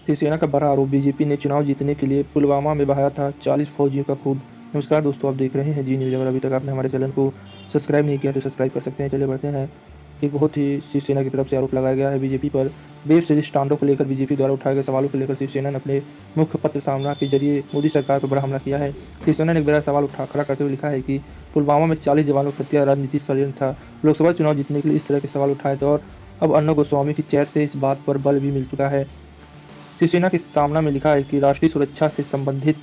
शिवसेना का बड़ा आरोप, बीजेपी ने चुनाव जीतने के लिए पुलवामा में बहाया था 40 फौजियों का खून। नमस्कार दोस्तों, आप देख रहे हैं जी न्यूज़। अगर अभी तक आपने हमारे चैनल को सब्सक्राइब नहीं किया तो सब्सक्राइब कर सकते हैं। चलिए बढ़ते हैं। एक बहुत ही शिवसेना की तरफ से आरोप लगाया गया है बीजेपी पर। वेब सीरीज तांडव को लेकर बीजेपी द्वारा उठाए गए सवालों को लेकर शिवसेना ने अपने मुख्य पत्र सामना के जरिए मोदी सरकार पर बड़ा हमला किया है। शिवसेना ने एक बड़ा सवाल खड़ा करते हुए लिखा है कि पुलवामा में 40 जवानों की हत्या राजनीतिक षड्यंत्र था। लोकसभा चुनाव जीतने के लिए इस तरह के सवाल उठाए थे और अब अर्णब गोस्वामी की चैट से इस बात पर बल भी मिल चुका है। शिवसेना के सामना में लिखा है कि राष्ट्रीय सुरक्षा से संबंधित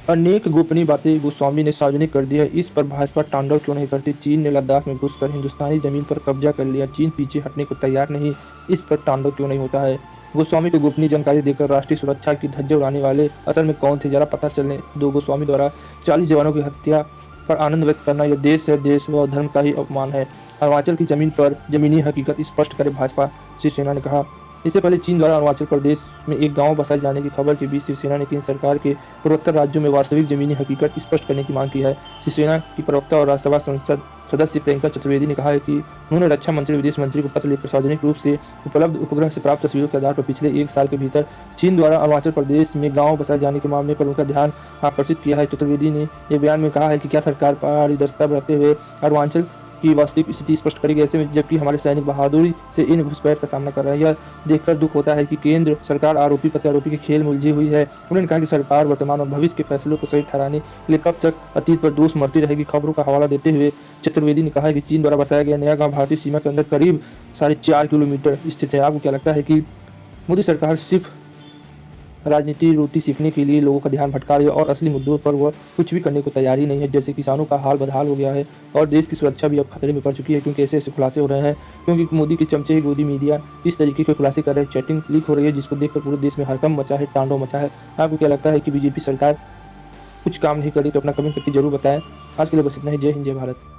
अनेक गोपनीय बातें गोस्वामी ने सार्वजनिक कर दी है। इस पर भाजपा तांडव क्यों नहीं करती? चीन ने लद्दाख में घुसकर हिंदुस्तानी जमीन पर कब्जा कर लिया, चीन पीछे हटने को तैयार नहीं। इस पर तांडव क्यों नहीं होता है? गोस्वामी को गोपनीय जानकारी देकर राष्ट्रीय सुरक्षा की धज्जियां उड़ाने वाले असल में कौन थे, जरा पता चलने दो। गोस्वामी द्वारा 40 जवानों की हत्या पर आनंद व्यक्त करना यह देश है, देश व धर्म का ही अपमान है। अरुणाचल की जमीन पर जमीनी हकीकत स्पष्ट करे भाजपा, शिवसेना ने कहा। इससे पहले चीन द्वारा अरुणाचल प्रदेश में एक गांव बसाए जाने की खबर के बीच शिवसेना ने केंद्र सरकार के पूर्वोत्तर राज्यों में वास्तविक जमीनी हकीकत स्पष्ट करने की मांग की है। शिवसेना की प्रवक्ता और राज्यसभा संसद सदस्य प्रियंका चतुर्वेदी ने कहा है कि उन्होंने रक्षा मंत्री विदेश मंत्री को पत्र लिखकर सार्वजनिक रूप से उपलब्ध उपग्रह से प्राप्त तस्वीरों के आधार पर पिछले 1 साल के भीतर चीन द्वारा अरुणाचल प्रदेश में गांव बसाए जाने के मामले पर उनका ध्यान आकर्षित किया है। चतुर्वेदी ने यह बयान में कहा है कि क्या सरकार पारदर्शिता बरतते हुए अरुणाचल की वास्तविक स्थिति स्पष्ट करेगी, ऐसे में जबकि हमारे सैनिक बहादुरी से इन घुसपैठ का सामना कर रहे हैं। यह देखकर दुख होता है कि केंद्र सरकार आरोपी प्रत्यारोपी के खेल में उलझी हुई है। उन्होंने कहा कि सरकार वर्तमान और भविष्य के फैसलों को सही ठहराने के लिए कब तक अतीत पर दोष मरती रहेगी। खबरों का हवाला देते हुए चतुर्वेदी ने कहा कि चीन द्वारा बसाया गया नया गाँव भारतीय सीमा के अंदर करीब 4.5 किलोमीटर स्थित है। आपको क्या लगता है कि मोदी सरकार सिर्फ राजनीति रोटी सीखने के लिए लोगों का ध्यान भटका रही है और असली मुद्दों पर वह कुछ भी करने को तैयार ही नहीं है? जैसे किसानों का हाल बदहाल हो गया है और देश की सुरक्षा भी अब खतरे में पड़ चुकी है, क्योंकि ऐसे खुलासे हो रहे हैं, क्योंकि मोदी के चमचे ही गोदी मीडिया इस तरीके के खुलासे कर रहे हैं। चैटिंग लीक हो रही है जिसको देखकर पूरे देश में हड़कंप मचा है, तांडव मचा है। आपको क्या लगता है कि बीजेपी सरकार कुछ काम नहीं करी? तो अपना कमेंट करके जरूर बताएं। आज के लिए बस इतना ही। जय हिंद, जय भारत।